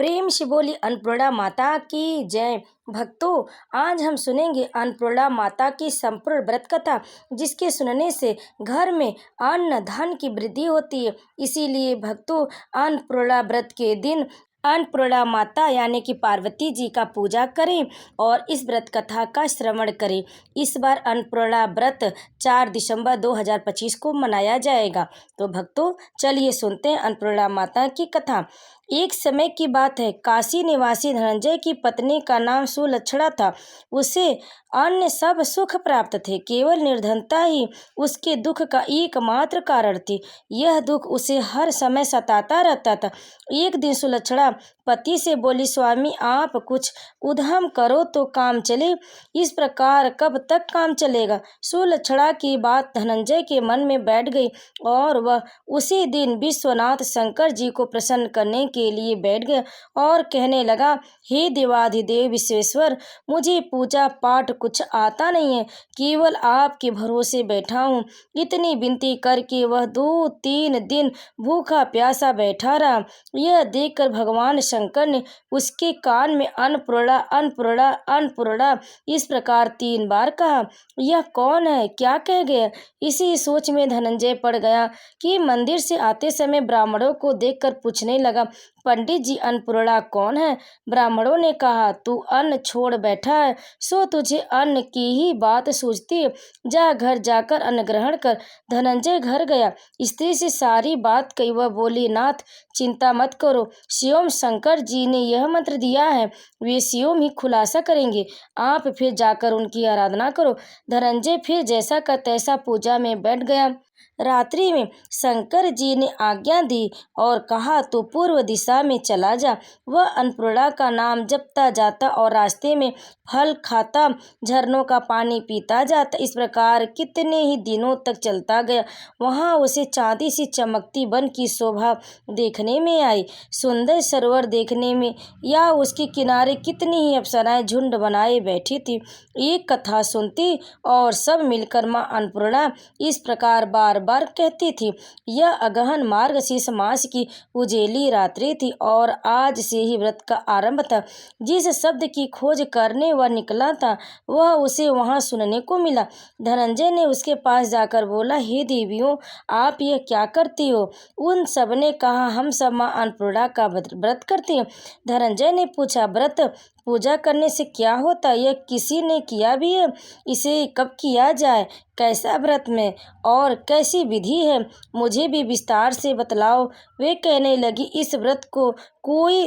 प्रेम से बोली अन्नपूर्णा माता की जय। भक्तों, आज हम सुनेंगे अन्नपूर्णा माता की संपूर्ण व्रत कथा, जिसके सुनने से घर में अन्न धन की वृद्धि होती है। इसीलिए भक्तों, अन्नपूर्णा व्रत के दिन अन्नपूर्णा माता यानी कि पार्वती जी का पूजा करें और इस व्रत कथा का श्रवण करें। इस बार अन्नपूर्णा व्रत 4 दिसंबर 2025 को मनाया जाएगा। तो भक्तों, चलिए सुनते हैं अन्नपूर्णा माता की कथा। एक समय की बात है, काशी निवासी धनंजय की पत्नी का नाम सुलक्षणा था। उसे अन्य सब सुख प्राप्त थे, केवल निर्धनता ही उसके दुख का एकमात्र कारण थी। यह दुख उसे हर समय सताता रहता था। एक दिन सुलक्षणा पति से बोली, स्वामी आप कुछ उद्यम करो तो काम चले। इस प्रकार कब तक काम चलेगा? सुलक्षणा की बात धनंजय के मन में बैठ गई और वह उसी दिन विश्वनाथ शंकर जी को प्रसन्न करने के लिए बैठ गया और कहने लगा, हे देवाधिदेव विश्वेश्वर, मुझे पूजा पाठ कुछ आता नहीं है, केवल आपके भरोसे बैठा हूँ। इतनी विनती करके वह 2-3 दिन भूखा प्यासा बैठा रहा। यह देखकर भगवान शंकर ने उसके कान में अन्नपूर्णा अन्नपूर्णा अन्नपूर्णा इस प्रकार 3 बार कहा। यह कौन है, क्या कह गया? इसी सोच में धनंजय पड़ गया कि मंदिर से आते समय ब्राह्मणों को देखकर पूछने लगा, पंडित जी अन्नपूर्णा कौन है? ब्राह्मणों ने कहा, तू अन्न छोड़ बैठा है, सो तुझे अन्न की ही बात सूझती है। जा घर जाकर अन्न ग्रहण कर। धनंजय घर गया, स्त्री से सारी बात कही। वह बोली, नाथ चिंता मत करो, स्वयं शंकर जी ने यह मंत्र दिया है, वे स्वयं ही खुलासा करेंगे। आप फिर जाकर उनकी आराधना करो। धनंजय फिर जैसा का तैसा पूजा में बैठ गया। रात्रि में शंकर जी ने आज्ञा दी और कहा, तो पूर्व दिशा में चला जा। वह अन्नपूर्णा का नाम जपता जाता और रास्ते में फल खाता, झरनों का पानी पीता जाता। इस प्रकार कितने ही दिनों तक चलता गया। वहां उसे चांदी सी चमकती वन की शोभा देखने में आई। सुंदर सरोवर देखने में या उसके किनारे कितनी ही अप्सराएं झुंड बनाए बैठी थी। एक कथा सुनती और सब मिलकर मां अन्नपूर्णा इस प्रकार बार बार कहती थी। यह अगहन मार्गशीर्ष मास की उजेली रात्रि थी और आज से ही व्रत का आरंभ था। जिस शब्द की खोज करने वह निकला था, वह उसे वहां सुनने को मिला। धनंजय ने उसके पास जाकर बोला, हे देवियों, आप यह क्या करती हो? उन सब ने कहा, हम सब मां अन्नपूर्णा का व्रत करती हैं। धनंजय ने पूछा, व्रत पूजा करने से क्या होता है? यह किसी ने किया भी है? इसे कब किया जाए? कैसा व्रत में और कैसी विधि है? मुझे भी विस्तार से बतलाओ। वे कहने लगी, इस व्रत को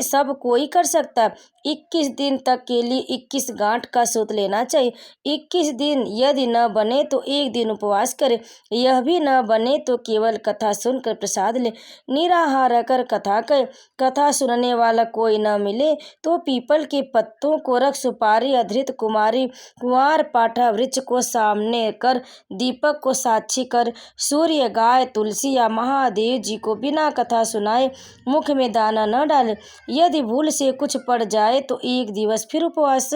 सब कोई कर सकता है। 21 दिन तक के लिए 21 गांठ का सूत लेना चाहिए। 21 दिन यदि न बने तो 1 दिन उपवास करे। यह भी न बने तो केवल कथा सुनकर प्रसाद ले। निराहार रहकर कथा कहे। कथा सुनने वाला कोई न मिले तो पीपल के पत्तों को रख, सुपारी अधृत कुमारी कुंवार पाठा वृक्ष को सामने कर, दीपक को साक्षी कर, सूर्य गाय तुलसी या महादेव जी को बिना कथा सुनाए मुख में दाना न डाले। यदि भूल से कुछ पड़ जाए तो 1 दिवस फिर उपवास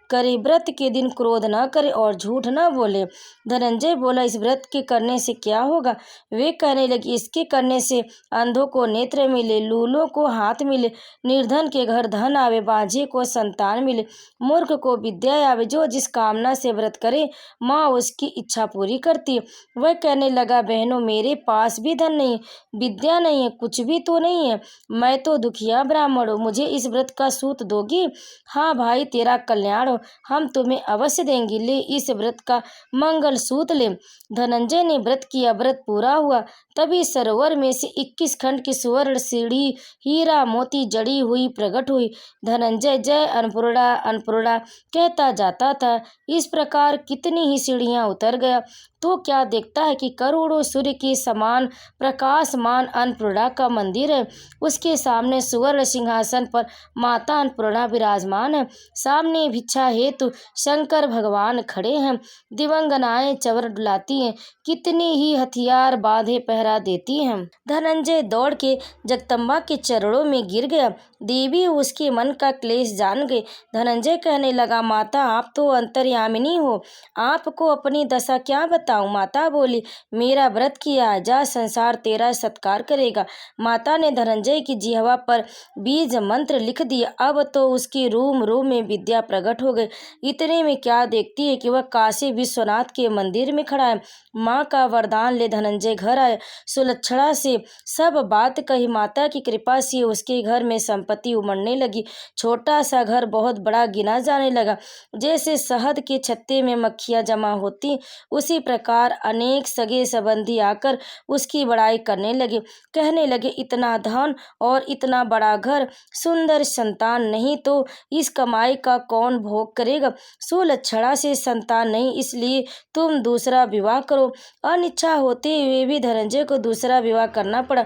करे। व्रत के दिन क्रोध न करे और झूठ न बोले। धनंजय बोला, इस व्रत के करने से क्या होगा? वे कहने लगी, इसके करने से अंधों को नेत्र मिले, लूलों को हाथ मिले, निर्धन के घर धन आवे, बांझे को संतान मिले, मूर्ख को विद्या आवे। जो जिस कामना से व्रत करे माँ उसकी इच्छा पूरी करती है। वह कहने लगा, बहनों, मेरे पास भी धन नहीं, विद्या नहीं है, कुछ भी तो नहीं है। मैं तो दुखिया ब्राह्मण हूँ, मुझे इस व्रत का सूत दोगी? हाँ भाई, तेरा कल्याण हो, हम तुम्हें अवश्य देंगे। ले, इस व्रत का मंगल सूत ले। धनंजय ने व्रत किया। व्रत पूरा हुआ। तभी सरोवर में से 21 खंड की सुवर्ण सीढ़ी हीरा मोती जड़ी हुई प्रकट हुई। धनंजय जय अन्नपूर्णा अन्नपूर्णा कहता जाता था। इस प्रकार कितनी ही सीढ़ियां उतर गया तो क्या देखता है कि करोड़ों सूर्य के समान प्रकाशमान अन्नपूर्णा का मंदिर है। उसके सामने सुवर्ण सिंहासन पर माता अन्नपूर्णा विराजमान है। सामने भिक्षा हेतु शंकर भगवान खड़े हैं। दिवंगनाएं चवर डुलाती हैं, कितनी ही हथियार बांधे पहरा देती हैं। धनंजय दौड़ के जगदम्बा के चरणों में गिर गया। देवी उसके मन का क्लेश जान गई। धनंजय कहने लगा, माता, आप तो अंतर्यामिनी हो, आपको अपनी दशा क्या बता बताऊं? माता बोली, मेरा व्रत किया है, जा, संसार तेरा सत्कार करेगा। माता ने धनंजय की जिह्वा पर बीज मंत्र लिख दिया। अब तो उसकी रूम रूम में विद्या प्रकट हो गई। इतने में क्या देखती है कि वह काशी विश्वनाथ के मंदिर में खड़ा है। माँ का वरदान ले धनंजय घर आए। सुलक्षणा से सब बात कही। माता की कृपा से उसके घर में संपत्ति उमड़ने लगी। छोटा सा घर बहुत बड़ा गिना जाने लगा। जैसे शहद के छत्ते में मक्खियाँ जमा होती, उसी प्रकार अनेक सगे संबंधी आकर उसकी बड़ाई करने लगे। कहने लगे, इतना धन और इतना बड़ा घर, सुंदर संतान नहीं तो इस कमाई का कौन भोग करेगा? सुलक्षणा से संतान नहीं, इसलिए तुम दूसरा विवाह करो। अनिच्छा होते हुए भी धनंजय को दूसरा विवाह करना पड़ा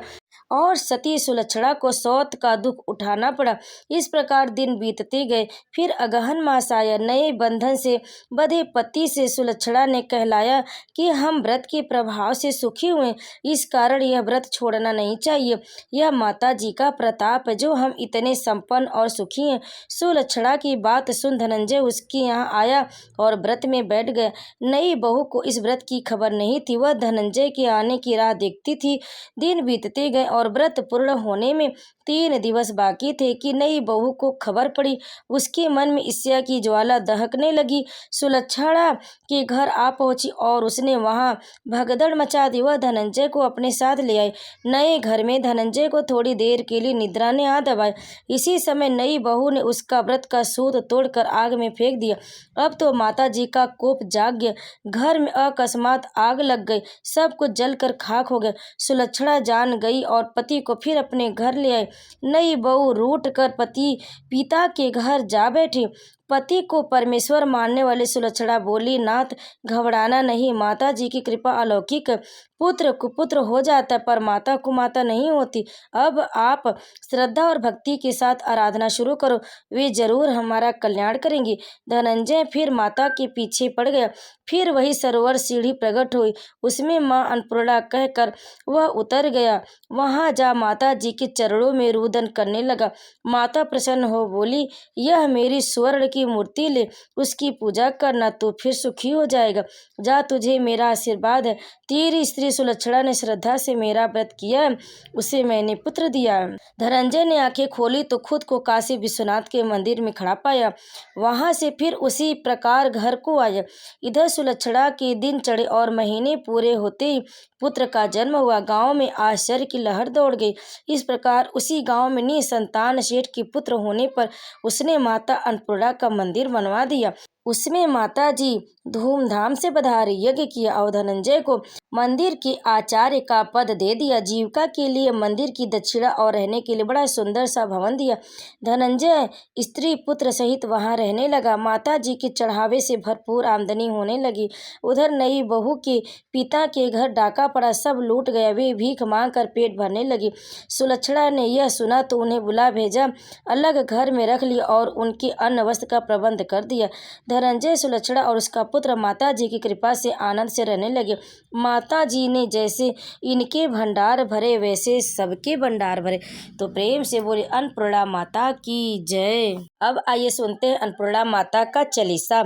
और सती सुलक्षणा को सौत का दुख उठाना पड़ा। इस प्रकार दिन बीतते गए। फिर अगहन मास आया। नए बंधन से बंधे पति से सुलक्षणा ने कहलाया कि हम व्रत के प्रभाव से सुखी हुए, इस कारण यह व्रत छोड़ना नहीं चाहिए। यह माता जी का प्रताप है जो हम इतने संपन्न और सुखी हैं। सुलक्षणा की बात सुन धनंजय उसके यहाँ आया और व्रत में बैठ गया। नई बहू को इस व्रत की खबर नहीं थी। वह धनंजय के आने की राह देखती थी। दिन बीतते गए और व्रत पूर्ण होने में 3 दिवस बाकी थे कि नई बहू को खबर पड़ी। उसके मन में ईर्ष्या की ज्वाला दहकने लगी। सुलक्षणा के घर आ पहुंची और उसने वहां भगदड़ मचा दी। वह धनंजय को अपने साथ ले आई। नए घर में धनंजय को थोड़ी देर के लिए निद्रा ने आ दबाया। इसी समय नई बहू ने उसका व्रत का सूत तोड़कर आग में फेंक दिया। अब तो माता जी का कोप जाग गया। घर में अकस्मात आग लग गई। सब कुछ जलकर खाक हो गया। सुलक्षणा जान गई और पति को फिर अपने घर ले आई। नई बहू रूठ कर पिता के घर जा बैठी। पति को परमेश्वर मानने वाली सुलक्षणा बोली, नाथ, घबराना नहीं, माता जी की कृपा अलौकिक है। पुत्र कुपुत्र हो जाता है पर माता कुमाता नहीं होती। अब आप श्रद्धा और भक्ति के साथ आराधना शुरू करो, वे जरूर हमारा कल्याण करेंगी। धनंजय फिर माता के पीछे पड़ गया। फिर वही सरोवर सीढ़ी प्रकट हुई, उसमें माँ अन्नपूर्णा कहकर वह उतर गया। वहां जा माता जी के चरणों में रुदन करने लगा। माता प्रसन्न हो बोली, यह मेरी स्वर्ण की मूर्ति ले, उसकी पूजा करना, तो फिर सुखी हो जाएगा। जा, तुझे मेरा आशीर्वाद है। तेरी स्त्री सुलक्षणा ने श्रद्धा से मेरा व्रत किया है, उसे मैंने पुत्र दिया है। धनंजय ने आंखें खोली तो खुद को काशी विश्वनाथ के मंदिर में खड़ा पाया। वहां से फिर उसी प्रकार घर को आया। इधर सुलक्षणा के दिन चढ़े और महीने पूरे होते ही पुत्र का जन्म हुआ। गांव में आश्चर्य की लहर दौड़ गई। इस प्रकार उसी गांव में निसंतान सेठ के पुत्र होने पर उसने माता अन्नपूर्णा का मंदिर बनवा दिया। उसमें माता जी धूमधाम से पधारी, यज्ञ किया और धनंजय को मंदिर के आचार्य का पद दे दिया। जीविका के लिए मंदिर की दक्षिणा और रहने के लिए बड़ा सुंदर सा भवन दिया। धनंजय स्त्री पुत्र सहित वहां रहने लगा। माता जी के चढ़ावे से भरपूर आमदनी होने लगी। उधर नई बहू के पिता के घर डाका पड़ा, सब लूट गया। वे भीख मांग कर पेट भरने लगी। सुलक्षणा ने यह सुना तो उन्हें बुला भेजा, अलग घर में रख लिया और उनके अन्न वस्त्र का प्रबंध कर दिया। धनंजय, सुलक्षणा और उसका पुत्र माता जी की कृपा से आनंद से रहने लगे। माता जी ने जैसे इनके भंडार भरे वैसे सबके भंडार भरे। तो प्रेम से बोले अन्नपूर्णा माता की जय। अब आइए सुनते हैं अन्नपूर्णा माता का चालीसा।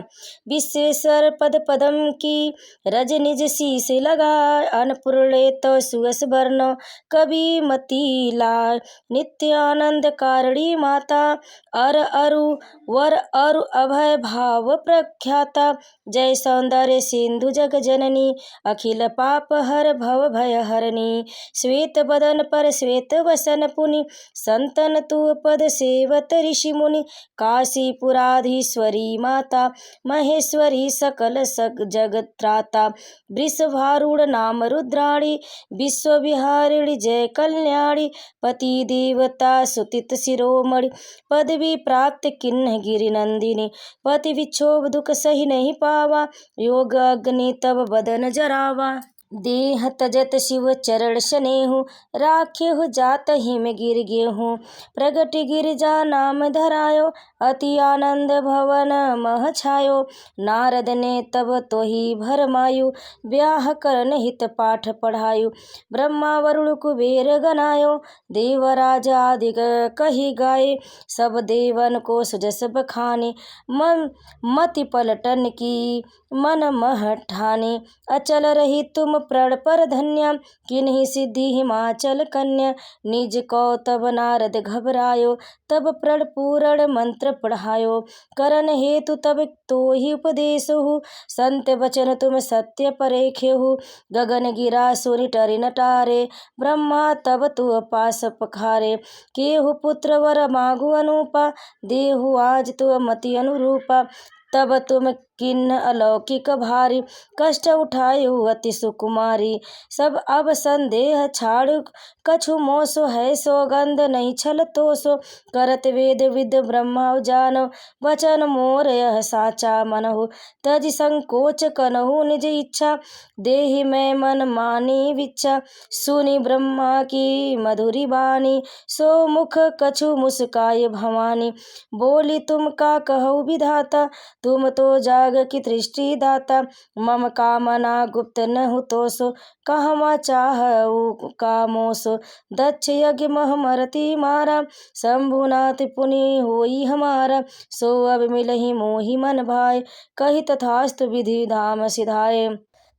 विश्वेश्वर पद पदम की रज निज शीस लगा, अन्नपूर्णे तो सुयस वर्ण कवि मति लाय। नित्यानंद कारिणी माता, अर अरु वर अरु अभय भाव प्रख्याता। जय सौंदर्य सिंधु जग जननी, अखिल पाप हर भव भय हरणी। श्वेत बदन पर श्वेत वसन पुनि, संतन तु पद सेवत ऋषि मुनि। काशीपुराधीश्वरी माता, महेश्वरी सकल जगत्राता। वृषभारूढ़ नाम रुद्राणी, विश्वविहारिणी जय कल्याणी। पति देवता सुतित शिरोमणि, पदवी प्राप्त किन्ह गिरि नंदिनी। पति विक्षोभ दुख सही नहीं पावा, योग अग्नि तब बदन जरावा। देह तजत शिव चरण स्नेहु, राखेहु जात हिम गिर गेहूँ। प्रगट गिरजा नाम धरायो, अति आनंद भवन मह छायो। नारद ने तब तोहि भरमायु, ब्याह करन हित पाठ पढ़ायु। ब्रह्मा वरुण कुबेर गनायो, देवराज आदि कहि गाये। सब देवन को सुजस बखाने, मति पलटन की मन मह ठाने। अचल रही तुम प्रण पर धन्य, किन्हीं सिद्धि हिमाचल कन्या। निज को तब नारद घबरायो, तब प्रण पूरण मंत्र पढ़ायो। करन हेतु तब तो ही उपदेश हो, संत वचन तुम सत्य परेखेहु। गगन गिरा सुनि टरि न टारे, ब्रह्मा तब तु पास पखारे। केहु पुत्र वर मांगु अनुपा, देहु आज तु मति अनुरूपा। तब तुम किन्न अलौकिक भारी, कष्ट उठायु अति सुकुमारी। सब अब संदेह छाड़ु, कछु मोसो है सौगंध नहीं छल तोसो। करत वेद विद ब्रह्मा जानो, वचन मोर यह साचा मनहु। तज संकोच कनहु निज इच्छा, देहि मैं मन मानी विच्छा। सुनि ब्रह्मा की मधुरी बानी, सो मुख कछु मुस्काय भवानी। बोली तुम का कहु विधाता, तुम तो जाग की दृष्टि दाता। मम कामना गुप्त न तोसो, कहमा चाहऊ कामोसो। दक्ष यज्ञ मह मरती मारा, शंभुनाथ पुनि होई हमारा। सो अब मिलहि मोहि मन भाए, कही तथास्तु विधि धाम सिधाए।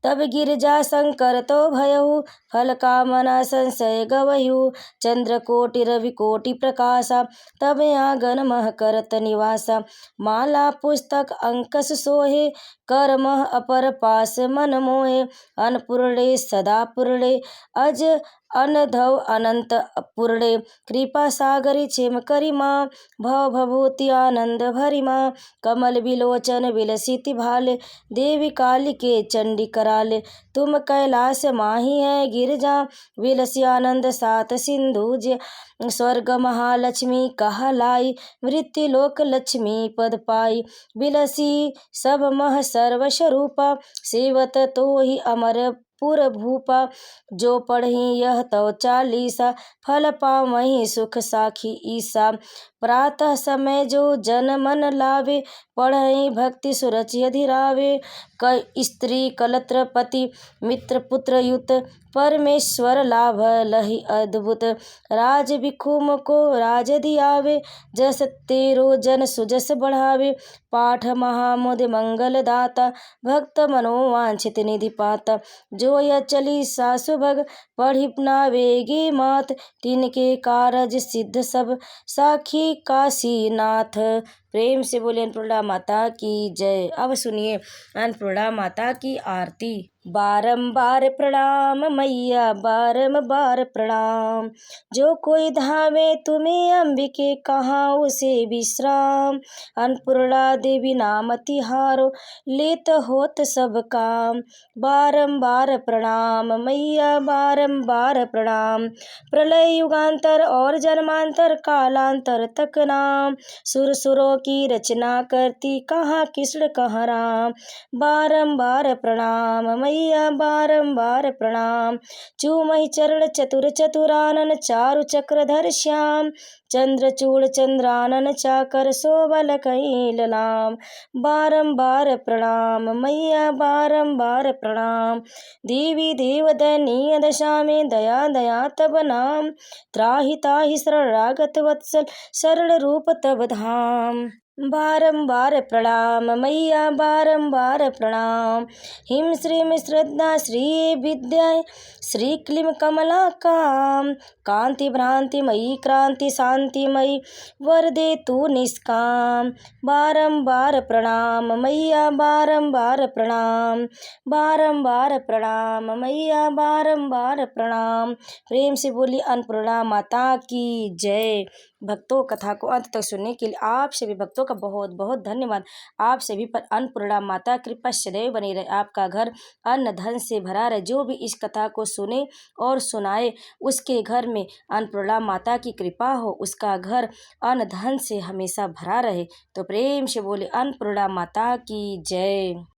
तब गिरजा शंकर तो भयहु, फल कामना संशय गवहु। चंद्र कोटि रवि कोटि प्रकाशा, तब आंगन मह करत निवासा। माला पुस्तक अंकस सोहे, कर मह अपर पास मन मोहे। अन्नपूर्णे सदा पूर्णे, अज अनधव अनंत पूर्णे। कृपा सागरी क्षेम करी माँ, भव भभूति आनंद भरी माँ। कमल बिलोचन बिलसित भाले, देवी काली के चंडी कराले। तुम कैलाश माही है गिरजा, बिलसी आनंद सात सिंधु ज्या। स्वर्ग महालक्ष्मी कहलाई, मृत्यु लोक लक्ष्मी पद पाई। बिलसी सब मह सर्व स्वरूपा, सेवत तो ही अमर पुर भूपा। जो पढ़ी यह तो चालीसा, फल पावहीं सुख साखी ईसा। प्रातः समय जो जन मन लावे, पढ़ई भक्ति सुरचि अधिरावे। स्त्री कलत्र पति मित्र पुत्र युत, परमेश्वर लाभ लहि अद्भुत। राज बिखुम को राज दियावे, जस तेरो जन सुजस बढ़ावे। पाठ महामुद मंगल दाता, भक्त मनोवांछित निधि पाता। जो यह चली सासु भग, पढ़ी नावेगी मात। तिनके कारज सिद्ध सब, साखी काशीनाथ। प्रेम से बोले अन्नपूर्णा माता की जय। अब सुनिए अन्नपूर्णा माता की आरती। बारंबार प्रणाम मैया बारंबार प्रणाम, जो कोई धामे तुम्हें अंबिके कहाँ उसे विश्राम। अन्नपूर्णा देवी नाम तिहारो, लेत होत सब काम। बारंबार प्रणाम मैया बारंबार प्रणाम। प्रलय युगांतर और जन्मांतर कालांतर तक नाम। सुरसुरों की रचना करती, कहाँ कृष्ण कहाँ राम। बारंबार प्रणाम मैया बारंबार प्रणाम। चूमहि चरण चतुर चतुरानन, चारु चक्रधर श्याम। चंद्रचूड़ चंद्रानन चाकर, शोभल कहीं ललाम। बारंबार प्रणाम मैया बारंबार प्रणाम। देवी देव दयनीय दशा में, दया दया तब नाम। त्राहि ताहि शरणागत वत्सल, शरण रूप तब धाम। बारंबार प्रणाम मैया बारंबार प्रणाम। हिम श्रीम श्रद्धा श्री विद्या, श्री क्लीम कमला काम। कांति भ्रांति मयि क्रांति शांतिमयी, वरदे तू निष्काम। बारंबार प्रणाम मैया बारंबार प्रणाम। बारंबार प्रणाम मैया बारंबार प्रणाम। प्रेम से बोली अन्नपूर्णा माता की जय। भक्तों, कथा को अंत तक सुनने के लिए आप सभी भक्तों का बहुत बहुत धन्यवाद। आप सभी पर अन्नपूर्णा माता कृपा सदैव बनी रहे, आपका घर अन्न धन से भरा रहे। जो भी इस कथा को सुने और सुनाए, उसके घर में अन्नपूर्णा माता की कृपा हो, उसका घर अन्न धन से हमेशा भरा रहे। तो प्रेम से बोले अन्नपूर्णा माता की जय।